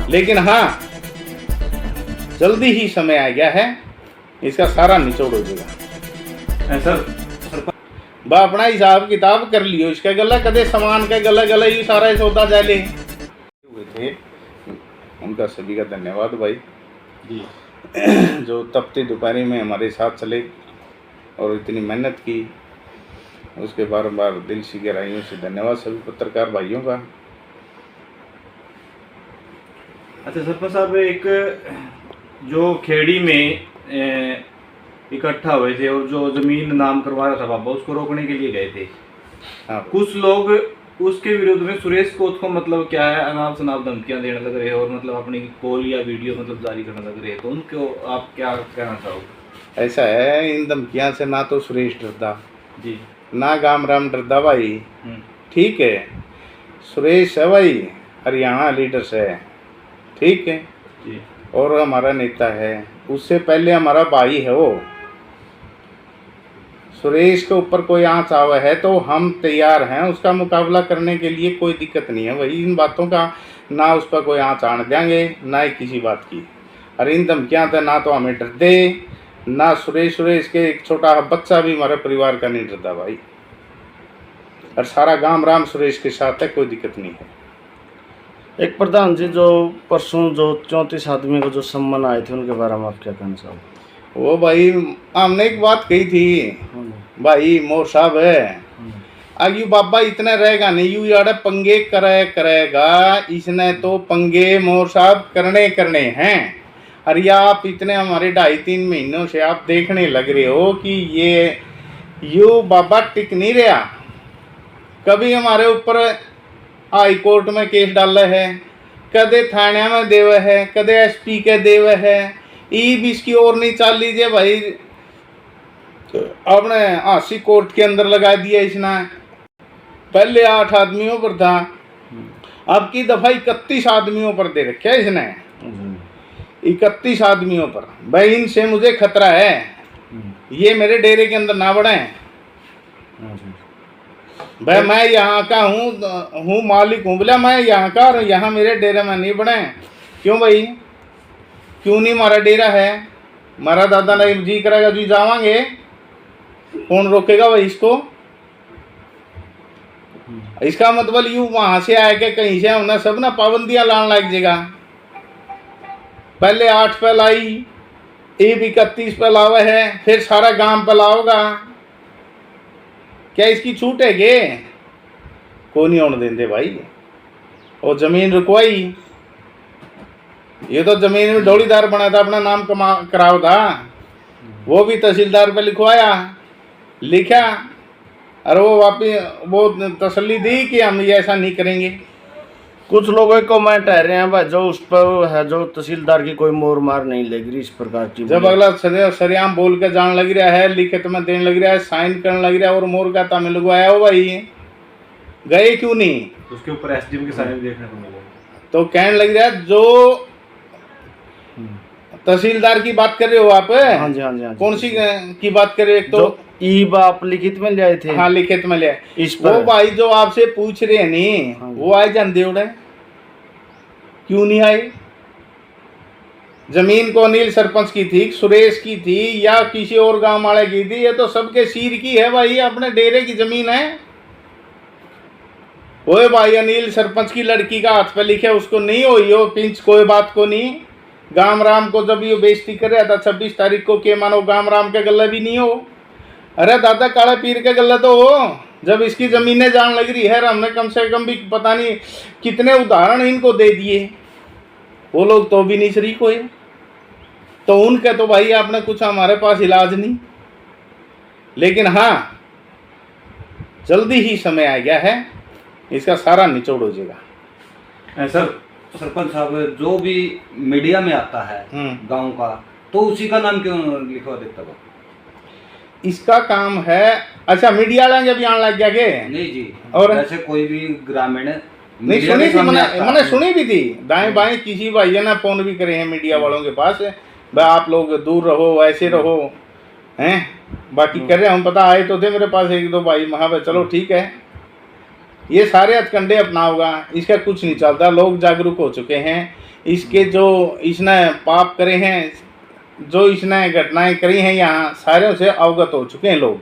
लेकिन हाँ, जल्दी ही समय आ गया है, इसका सारा निचोड़ हो जाएगा। सर बा अपना हिसाब किताब कर लियो, इसका गला कदे सामान का गला गला ही सारा सौदा जाले हुए थे। उनका सभी का धन्यवाद भाई जी, जो तपती दोपहरी में हमारे साथ चले और इतनी मेहनत की, उसके बार बार दिल की गहराइयों से धन्यवाद सभी पत्रकार भाइयों का। अच्छा सरपंच साहब, एक जो खेड़ी में इकट्ठा हुए थे और जो जमीन नाम करवा रहा था बाबा, उसको रोकने के लिए गए थे। हाँ, कुछ लोग उसके विरोध में सुरेश कोत को मतलब क्या है अनाप शनाप धमकियां देने लग रहे हैं और मतलब अपनी कॉल या वीडियो मतलब जारी करने लग रहे हैं, तो उनको आप क्या कहना चाहोगे? ऐसा है, इन धमकियाँ से ना तो सुरेश डरदा जी, ना गामराम डरदा भाई। हम्म, ठीक है, सुरेश है भाई, हरियाणा लीडर्स है, ठीक है, जी, और हमारा नेता है। उससे पहले हमारा भाई है वो। सुरेश के ऊपर कोई आँच आवा है तो हम तैयार हैं उसका मुकाबला करने के लिए, कोई दिक्कत नहीं है भाई। इन बातों का ना उस पर कोई आँच आने देंगे, ना ही किसी बात की। और इन धमकियाँ तो ना तो हमें डर दे, ना सुरेश के एक छोटा बच्चा भी हमारे परिवार का नहीं डरता भाई। और सारा गांव राम सुरेश के साथ है, कोई दिक्कत नहीं है। एक प्रधान जी, जो परसों जो 34 आदमी को जो सम्मान आए थे, उनके बारे में आप क्या कहना चाहोगे? वो भाई हमने एक बात कही थी भाई, मोर साहब है आगे बाबा इतने रहेगा नहीं, यू यार पंगे करेगा, इसने तो पंगे मोर साहब करने हैं। अरे आप इतने हमारे 2.5-3 महीनों से आप देखने लग रहे हो कि ये यू बाबा टिक नहीं रहा। कभी हमारे ऊपर हाई कोर्ट में केस डाला है, कदे थाने में देवे है, कदे एसपी के देवे है, ई भी इसकी ओर नहीं चाल लीजिए भाई, आपने हासी कोर्ट के अंदर लगा दिया इसने। पहले 8 आदमियों पर था, अब की दफा 31 आदमियों पर दे रखे है इसने। 31 आदमियों पर भाई, इनसे मुझे खतरा है, ये मेरे डेरे के अंदर ना बढ़े भाई। मैं यहाँ का हूँ मालिक हूँ, बोला मैं यहाँ का, और यहाँ मेरे डेरे में नहीं बढ़े। क्यों भाई, क्यों नहीं? हमारा डेरा है, हमारा दादा ने जी करेगा जी जावांगे, कौन रोकेगा भाई इसको? इसका मतलब यूं वहां से आए के कहीं से उन्हें सब ना पाबंदियां लाने लग जाएगा। पहले 8 पे लाई, अब 31 पे लावे है, फिर सारा गांव पे लाओगा। क्या इसकी छूट है गे? को नहीं होने देंगे भाई। और जमीन रुकवाई, ये तो जमीन में डोलीदार बना था, अपना नाम कराओ था, वो भी तहसीलदार पे लिखवाया, लिखा, और वो वापिस वो तसल्ली दी कि हम ये ऐसा नहीं करेंगे। कुछ लोगों को मैं कह रहे हैं भाई, जो उस पर है जो तहसीलदार की कोई मोर मार नहीं लग रही इस प्रकार की। जब अगला सरेआम बोल के जान लग रहा है, लिखित में देने लग रहा है, साइन करने लग रहा है, और मोर का तामे लगवाया हो भाई, गए क्यों नहीं? उसके ऊपर एसडीएम के साइन देखने को मिले। तो कहने लग रहा है, जो तहसीलदार की बात कर रहे हो आप? हाँ जी, हाँ जी, हाँ जी। कौन सी की बात कर रहे हो? एक तो ई बाप लिखित में ले आए थे। हाँ, लिखित में ले आए। इस पर वो भाई जो आपसे पूछ रहे हैं नहीं, हाँ, वो आए जानते उड़े, क्यों नहीं आए? जमीन को अनिल सरपंच की थी, सुरेश की थी, या किसी और गांव वाले की थी, ये तो सबके सिर की है भाई, अपने डेरे की जमीन है। ओए भाई, अनिल सरपंच की लड़की का हाथ पे लिखे, उसको नहीं हुई हो पिंच, कोई बात को नहीं। गाम राम को जब ये बेइज्जती कर रहा था 26 तारीख को, के मानो गाम राम के गले भी नहीं हो। अरे दादा, काले पीर के गले तो हो, जब इसकी जमीनें जान लग रही है। हमने कम से कम भी पता नहीं कितने उदाहरण इनको दे दिए, वो लोग तो भी नहीं शरीक हुए। तो उनके तो भाई आपने कुछ हमारे पास इलाज नहीं। लेकिन हाँ, जल्दी ही समय आ गया है, इसका सारा निचोड़ हो जाएगा। सर सरपंच साहब, जो भी मीडिया में आता है गांव का, तो उसी का नाम क्यों लिखवा देता है? इसका काम है। अच्छा, मीडिया वाले जब आने लग गया के? नहीं जी, और जैसे कोई भी ग्रामीण नहीं सुनी थी, मैंने सुनी भी थी, दाएं बाएं किसी भाई ने फोन भी करे हैं मीडिया वालों के पास, भाई आप लोग दूर रहो, ऐसे रहो हैं, बाकी कर रहे हम पता आए तो थे मेरे पास 1-2 भाई, महा चलो ठीक है, ये सारे हथकंडे अपनाओगा, इसका कुछ नहीं चलता। लोग जागरूक हो चुके हैं। इसके जो इसने पाप करे हैं, जो इसने घटनाएं करी हैं यहाँ, सारे से अवगत हो चुके हैं लोग।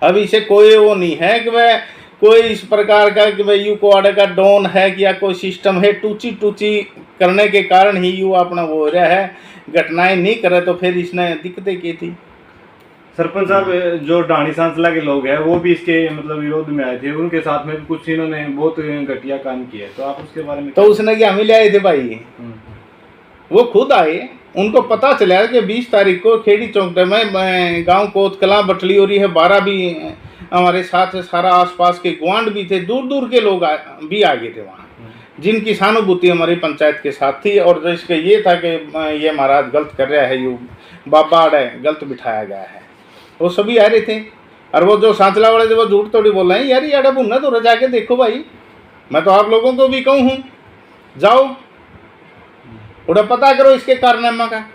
अब इसे कोई वो नहीं है कि वह कोई इस प्रकार का कि भाई यू कोआडे का डॉन है कि या कोई सिस्टम है। टूची टूची करने के कारण ही यू अपना वो हो रहा है। घटनाएं नहीं करे तो फिर इसने दिक्कतें की थी। सरपंच साहब, जो डाणी सांसला के लोग हैं वो भी इसके मतलब विरोध में आए थे, उनके साथ में भी कुछ इन्होंने बहुत घटिया काम किया, तो आप उसके बारे में तो उसने क्या हम ले आए थे भाई? वो खुद आए, उनको पता चला कि 20 तारीख को खेड़ी चौक में गांव कोतकला बटली हो रही है। 12 भी हमारे साथ सारा आसपास के गुआंढ भी थे, दूर दूर के लोग भी आ गए थे वहाँ, जिनकी सहानुभूति हमारी पंचायत के साथ थी। और जिसके ये था कि ये महाराज गलत कर रहा है, यू बाबा है गलत बिठाया गया है, वो सभी आ रहे थे। और वो जो सांचला वाले वो झूठ थोड़ी बोल रहे हैं यार, ये आड़ा भुनना तो जाके देखो भाई। मैं तो आप लोगों को भी कहूँ हूँ, जाओ उड़ा पता करो इसके कारनामा का।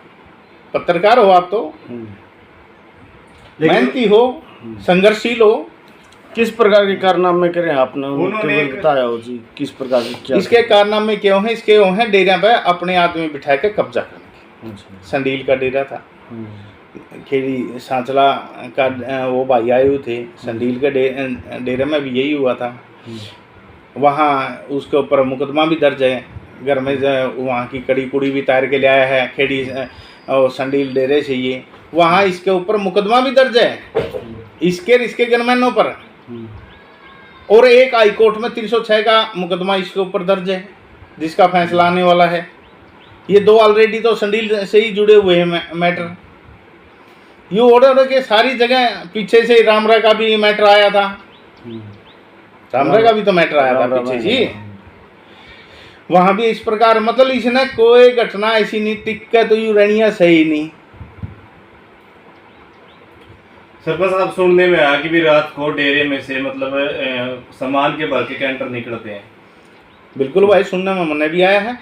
पत्रकार हो आप, तो मेहनती हो, संघर्षशील हो। किस प्रकार के कारनामे करे आपने उन्होंने बताया हो जी? किस प्रकार के क्या इसके कारनामे क्यों हैं? इसके वो हैं डेरा पे अपने आदमी बिठा के कब्जा करने के। संडील का डेरा था, खेड़ी सांचला का वो भाई आए हुए थे। संडील के डेरे में भी यही हुआ था। वहाँ उसके ऊपर मुकदमा भी दर्ज है। घर में वहाँ की कड़ी कुड़ी भी तैर के ले आया है खेड़ी और संडील डेरे से। ये वहाँ इसके ऊपर मुकदमा भी दर्ज है, इसके गनमैनों पर। और एक हाई कोर्ट में 306 का मुकदमा इसके ऊपर दर्ज है, जिसका फैसला आने वाला है। ये 2 ऑलरेडी तो संडील से ही जुड़े हुए हैं मैटर। यू ऑर्डर के सारी जगह पीछे से रामरा का भी मैटर आया था। रामरा का भी तो मैटर आया था पीछे जी। वहां भी इस प्रकार मतलब इसने कोई घटना ऐसी नहीं टिक के तो यू रनिया सही नहीं। सरपंच साहब, सुनने में आया कि भी रात को डेरे में से मतलब सामान के भर के कैंटर निकलते हैं। बिल्कुल भाई, सुनने में मैंने भी आया है।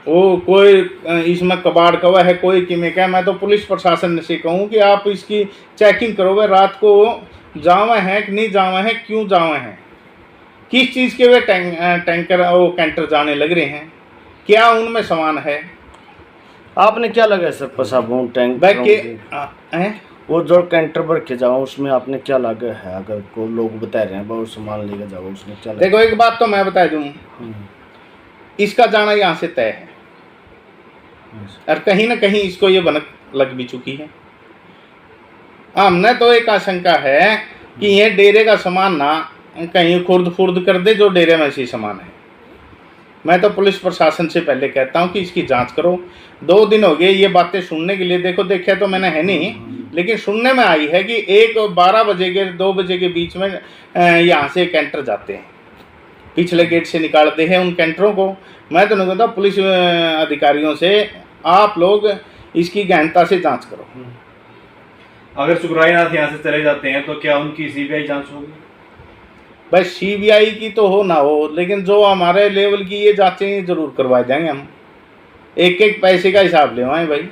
वो कोई इसमें कबाड़ कवा है, कोई किमें का। मैं तो पुलिस प्रशासन से कहूँ कि आप इसकी चेकिंग करोगे, रात को जावे हैं कि नहीं जावे हैं, क्यों जावे हैं, किस चीज़ के वे टैंकर वो कैंटर जाने लग रहे हैं, क्या उनमें सामान है। आपने क्या लगा सर पसाब टैंक बैग के वो जो कैंटर भर के जाओ उसमें आपने क्या लगा है? अगर को लोग बता रहे हैं बहुत सामान लेकर जाओ, उसमें क्या लगा? देखो एक बात तो मैं बता दूँ, इसका जाना यहाँ से तय है और कहीं ना कहीं इसको ये भनक लग भी चुकी है। हमने तो एक आशंका है कि ये डेरे का सामान ना कहीं खुर्द फुर्द कर दे जो डेरे में ऐसी सामान है। मैं तो पुलिस प्रशासन से पहले कहता हूँ कि इसकी जांच करो। 2 दिन हो गए ये बातें सुनने के लिए। देखो देखा तो मैंने है नहीं, लेकिन सुनने में आई है कि 12 बजे के 2 बजे के बीच में यहाँ से कैंटर जाते हैं, पिछले गेट से निकालते हैं उन कैंटरों को। मैं तो नहीं कहता, पुलिस अधिकारियों से आप लोग इसकी गहनता से जांच करो। अगर सुखरायनाथ यहाँ से चले जाते हैं तो क्या उनकी सीबीआई जांच होगी? भाई सीबीआई की तो हो ना हो, लेकिन जो हमारे लेवल की ये जांचें जरूर करवा देंगे हम। एक एक पैसे का हिसाब ले आए भाई।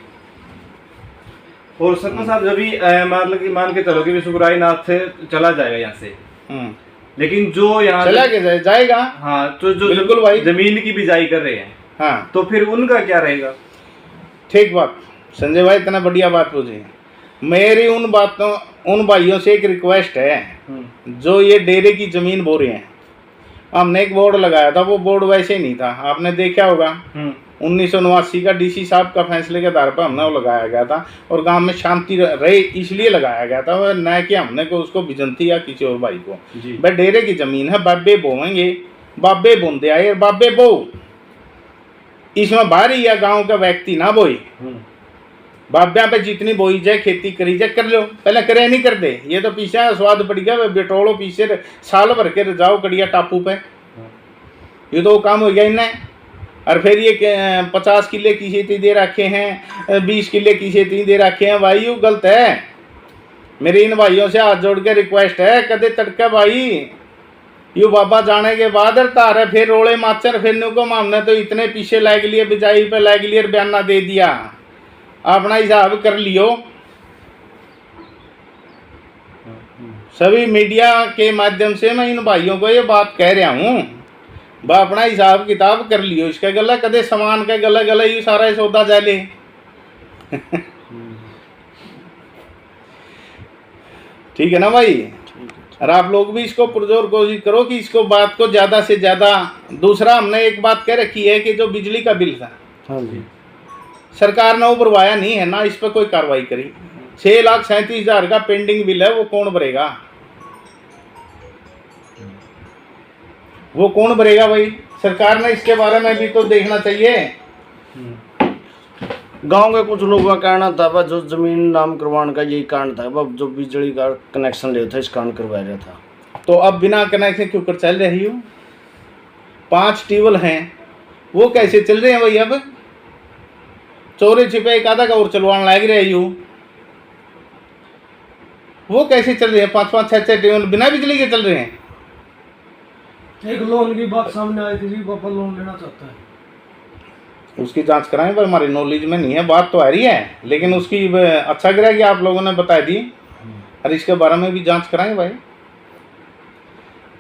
और सरपंच साहब, जब भी मतलब कि मान के चलो कि सुखरायनाथ चला जाएगा यहाँ से, लेकिन जो यहाँ चला के जाएगा, हाँ, तो जो बिल्कुल भाई जमीन की बिजाई कर रहे हैं, हाँ, तो फिर उनका क्या रहेगा? ठीक बात संजय भाई, इतना बढ़िया बात पूछी। मेरी उन भाइयों से एक रिक्वेस्ट है जो ये डेरे की जमीन बो रहे हैं। हमने एक बोर्ड लगाया था, वो बोर्ड वैसे ही नहीं था, आपने देखा होगा। 1989 का डीसी साहब का फैसले के आधार पर हमने वो लगाया गया था और गांव में शांति रहे इसलिए लगाया गया था, वह न कि हमने को उसको बिजंती या किसी और भाई को। भाई डेरे की जमीन है, बाबे बोवेंगे, बाबे बोंदे आए, बाबे बो, इसमें बाहरी या गाँव का व्यक्ति ना बोए। बाब्या पे जितनी बोई जाए खेती करी जाए कर लो, पहले करे नहीं कर दे। ये तो पीछे स्वाद पड़ गया, बेटोलो पीछे साल भर के जाओ कड़िया टापू पे, ये तो काम हो गया इन्हें। और फिर ये 50 किले की खेती दे रखे हैं, 20 किले की खेती दे रखे हैं। भाई यू गलत है। मेरी इन भाइयों से हाथ जोड़ के रिक्वेस्ट है, कदे तड़के भाई यू बाबा जाने के बाद तार फिर रोले माचर फिर को हमने तो इतने पीछे लाग लिए, बिजाई पे लाग लिए, बयाना दे दिया, अपना हिसाब कर लियो। सभी मीडिया के माध्यम से मैं इन भाइयों को ये बात कह रहा हूँ, वह अपना हिसाब किताब कर लियो। इसका गला कदे सामान का गला गला यू सारा सौदा जाले। ठीक है ना भाई। और आप लोग भी इसको पुरजोर कोशिश करो कि इसको बात को ज़्यादा से ज़्यादा। दूसरा, हमने एक बात कह रखी है कि जो बिजली का बिल था, हाँ जी, सरकार ने वो भरवाया नहीं है ना, इस पर कोई कार्रवाई करी। 6,37,000 का पेंडिंग बिल है, वो कौन भरेगा? वो कौन भरेगा भाई? सरकार ने इसके बारे में भी तो देखना चाहिए। गांव के कुछ लोगों का कहना था वह जो जमीन नाम करवाने का यही कारण था, वह जो बिजली का कनेक्शन ले था इस कारण करवा रहा था। तो अब बिना कनेक्शन क्यों कर चल रही हो? 5 ट्यूबवेल हैं, वो कैसे चल रहे हैं भाई? अब चोरी छिपे एक आधा का और चलवाने लग रही हो, वो कैसे चल रहे हैं? 5-5, 6-6 ट्यूबवेल बिना बिजली के चल रहे हैं। एक लोन की बात सामने आई थी जी, पापा लोन लेना चाहता है। उसकी जांच कराएं, पर हमारी नॉलेज में नहीं है, बात तो आ रही है, लेकिन उसकी अच्छा करा कि आप लोगों ने बता दी। और इसके बारे में भी जांच कराएं भाई,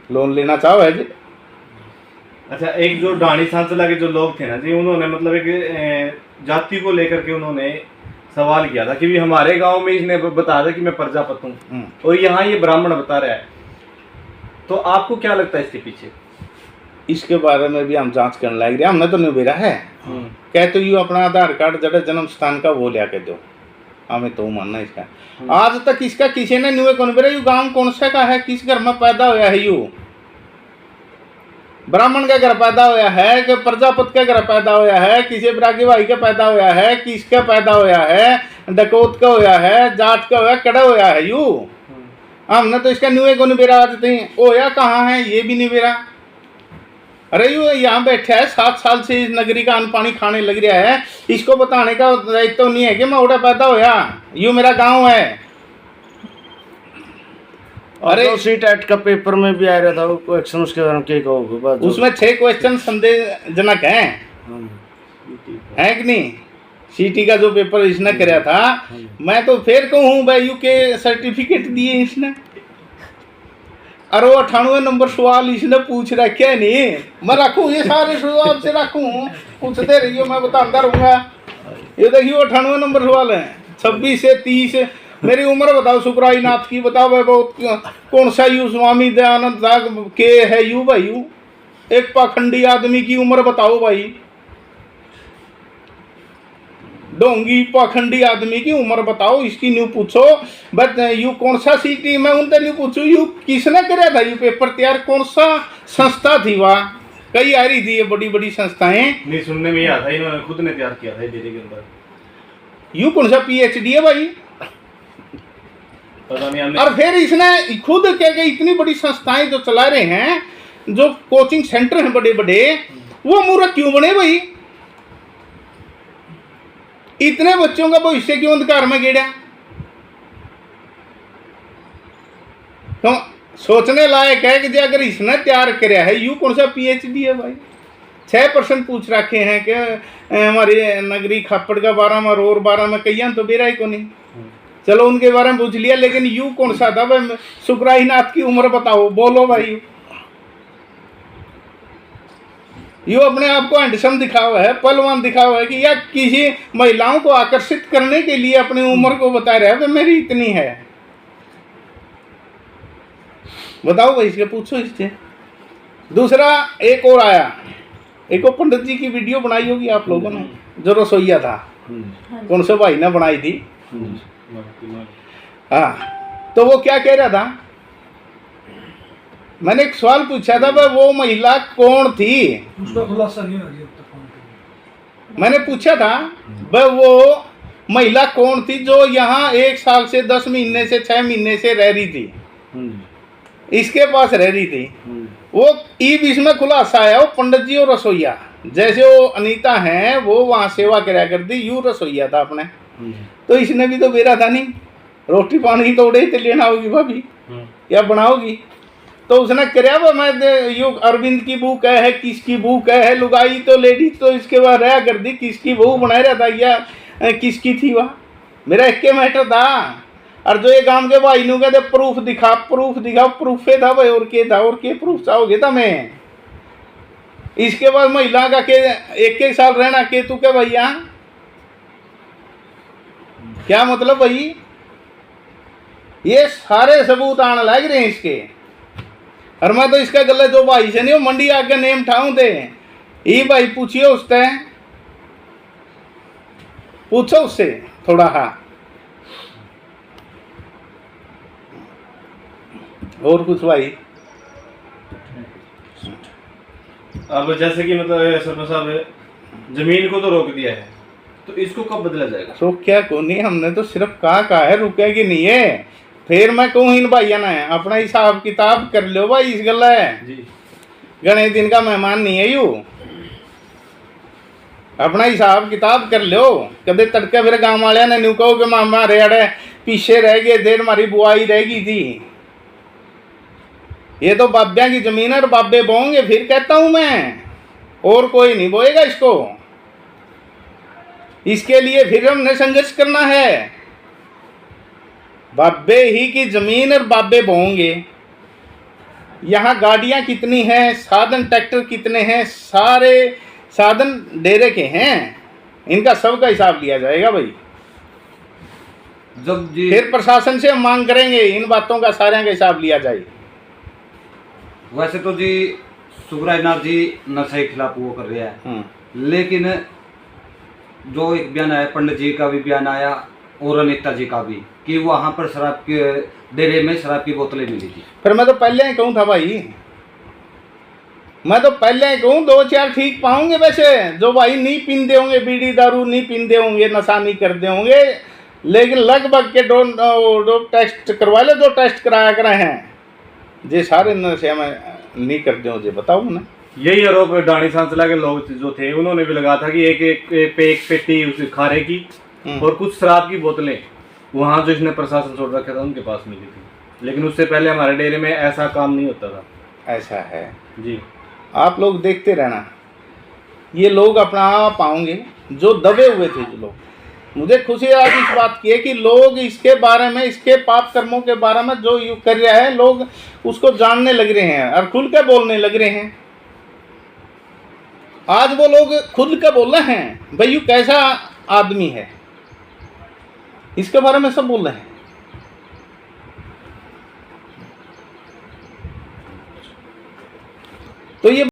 लोन लेना चाहो है जी। अच्छा, एक जो डाणी सांसला के जो लोग थे ना जी, उन्होंने मतलब एक जाति को लेकर के उन्होंने सवाल किया था कि भी हमारे गांव में इसने बताया था कि मैं प्रजापत हूँ और यहाँ ये ब्राह्मण बता रहा है, तो आपको क्या लगता है इसके पीछे? इसके बारे में भी हम जांच करने लग रहे हैं। हमने तो नहीं बेरा है, कह तो यू अपना आधार कार्ड जड़ा जन्म स्थान का वो लिया के दो, हमें तो मानना इसका। आज तक इसका किसी ने न्यू कौन बेरा यू गांव कौन सा का है, किस घर में पैदा होया है? यू ब्राह्मण के घर पैदा होया है कि प्रजापत के घर पैदा होया है, किसी ब्रागी भाई के पैदा होया है, किसका पैदा होया है, डकौत का होया है, जाट का होया, कड़ा होया है? यू हमने तो इसका न्यू कौन बेरा आज तक होया कहाँ है, ये भी नहीं बेरा। अरे यू यहाँ बैठा है 7 साल से इस नगरी का अन्न पानी खाने लग रहा है, इसको बताने का दायित्व तो नहीं है कि मैं उड़ा पैदा होया, यू मेरा गांव है। अरे तो सीट एट का पेपर में भी आ रहा था वो क्वेश्चन, उसके बारे में क्या कहोगे? उसमें 6 क्वेश्चन संदेहजनक हैं कि नहीं? सीटी का जो पेपर इसने कराया था, मैं तो फिर कहूँ भाई यू के सर्टिफिकेट दिए इसने। अरे 98 नंबर सवाल इसने पूछ रखे है नहीं, मैं रखूँ ये सारे सवाल से रखूँ, पूछते रहिए मैं बताता रहूँगा। ये देखिए 98 नंबर सवाल है, 26 से 30। मेरी उम्र बताओ सुखराई नाथ की, बताओ भाई बहुत कौन सा यू स्वामी दयानंद के है यू भाई? यू एक पाखंडी आदमी की उम्र बताओ भाई, डोंगी पाखंडी आदमी की उम्र बताओ, इसकी न्यू पूछो। बट यू कौन सा सीटी में उनसे न्यू पूछू, यू किसने कराया था यू पेपर तैयार, कौन सा संस्था थी वह? कई आ रही थी ये बड़ी बड़ी संस्थाएं। नहीं, सुनने में आता है इन्होंने खुद ने तैयार किया था डेरे के अंदर। यू कौन सा PhD है भाई? पता नहीं। और फिर इसने खुद क्या कि इतनी बड़ी संस्थाएं जो चला रहे हैं, जो कोचिंग सेंटर हैं बड़े बड़े, वो मूर्ख क्यों बने भाई? इतने बच्चों का भविष्य क्यों अंधकार में गिरा? तो सोचने लायक है कि अगर इसने तैयार कराया है, यू कौन सा PhD है भाई? 6% पूछ रखे हैं कि हमारे नगरी खापड़ का बारे में और बारे में कहीं तो बेरा ही को नहीं। चलो उनके बारे में पूछ लिया, लेकिन यू कौन सा था भाई? सुखराई नाथ की उम्र बताओ, बोलो भाई। यू अपने आप को हैंडसम दिखा हुआ है, पहलवान दिखा हुआ है कि या किसी महिलाओं को आकर्षित करने के लिए अपनी उम्र को बता रहा है मेरी इतनी है। बताओ भाई, इसके पूछो इससे। दूसरा एक और आया, एक और पंडित जी की वीडियो बनाई होगी आप लोगों ने, जो रसोईया था, कौन से भाई ने बनाई थी। हाँ, तो वो क्या कह रहा था? मैंने एक सवाल पूछा था भाई, वो महिला कौन थी? उसका खुलासा नहीं हो रहा अब तक। मैंने पूछा था भाई वो महिला कौन थी जो यहाँ 1 साल से 10 महीने से 6 महीने से रह रही थी, इसके पास रह रही थी। वो इसमें खुलासा है, वो पंडित जी और रसोईया। जैसे वो अनीता हैं, वो वहाँ सेवा कराया करती, यू रसोईया था अपने। तो इसने भी तो बेरा था नहीं, रोटी पानी तो उड़े ही लेना होगी भाभी, या बनाओगी। तो उसने कराया वो, मैं यू अरविंद की बुक है, किसकी बुक है, लुगाई तो लेडीज तो इसके बाद रहा करती, किसकी बहू बना रहा था या किसकी थी वह? मेरा एक के मैटर था। और जो ये गांव के भाई नु कहते प्रूफ दिखा, प्रूफे था भाई, और के था, और के प्रूफ चाहोगे था मैं। इसके बाद महिला का के 1 साल रहना के तू के भैया, क्या मतलब भाई? ये सारे सबूत आने लग रहे हैं इसके। और मैं तो इसका गले जो भाई से नहीं हो मंडी आके नेम ठाऊं थे, ये भाई पूछिए उससे, पूछो उससे थोड़ा। हाँ और कुछ भाई? अब जैसे कि मतलब सरपंच साहब, जमीन को तो रोक दिया है, तो इसको कब बदला जाएगा? तो क्या को नहीं, हमने तो सिर्फ कहा है रुकेगी नहीं है। फिर मैं कहूँ इन भाइया ना अपना हिसाब किताब कर लो भाई, इस गला है जी, गणे दिन का मेहमान नहीं है यू, अपना हिसाब किताब कर लो। कदे तड़के फिर गांव वाले ने न्यू कहो कि मामा रेड़े पीछे रह गए, देर हमारी बुआई रह गई थी। ये तो बाब्या की जमीन है और बाबे बोएंगे, फिर कहता हूं मैं, और कोई नहीं बोएगा इसको। इसके लिए फिर हमने संघर्ष करना है। बाबे ही की जमीन और बाबे बोएंगे। यहाँ गाड़ियां कितनी हैं, साधन ट्रैक्टर कितने हैं, सारे साधन डेरे के हैं, इनका सबका हिसाब लिया जाएगा भाई। जब जी फिर प्रशासन से हम मांग करेंगे इन बातों का सारे का हिसाब लिया जाए। वैसे तो जी सुखराजनाथ जी नशे के खिलाफ वो कर रहे हैं, लेकिन जो एक बयान आया, पंडित जी का भी बयान आया और अनिता जी का भी, कि वहाँ पर शराब के डेरे में शराब की बोतलें मिली थी। फिर मैं तो पहले ही कहूँ था भाई, मैं तो पहले ही कहूँ 2-4 ठीक पाऊंगे वैसे, जो भाई नहीं पींदे होंगे, बीड़ी दारू नहीं पींदे होंगे, नशा नहीं करते होंगे, लेकिन लगभग के दो टेस्ट करवा ले, 2 टेस्ट कराया करे हैं, जे सारे नशे में नहीं करते हो, जे बताओ ना। यही आरोप डाणी सांसला के लोग जो थे उन्होंने भी लगाया था कि एक पेटी उस खारे की और कुछ शराब की बोतलें वहाँ जो इसने प्रशासन छोड़ रखा था उनके पास मिली थी, लेकिन उससे पहले हमारे डेरे में ऐसा काम नहीं होता था। ऐसा है जी, आप लोग देखते रहना, ये लोग अपना आप आएंगे जो दबे हुए थे जो लोग। मुझे खुशी आज इस बात की है कि लोग इसके बारे में, इसके पाप कर्मों के बारे में जो यू कर रहा है, लोग उसको जानने लग रहे हैं और खुल के बोलने लग रहे हैं। आज वो लोग खुद के बोल रहे हैं भाई यू कैसा आदमी है, इसके बारे में सब बोल रहे हैं। तो ये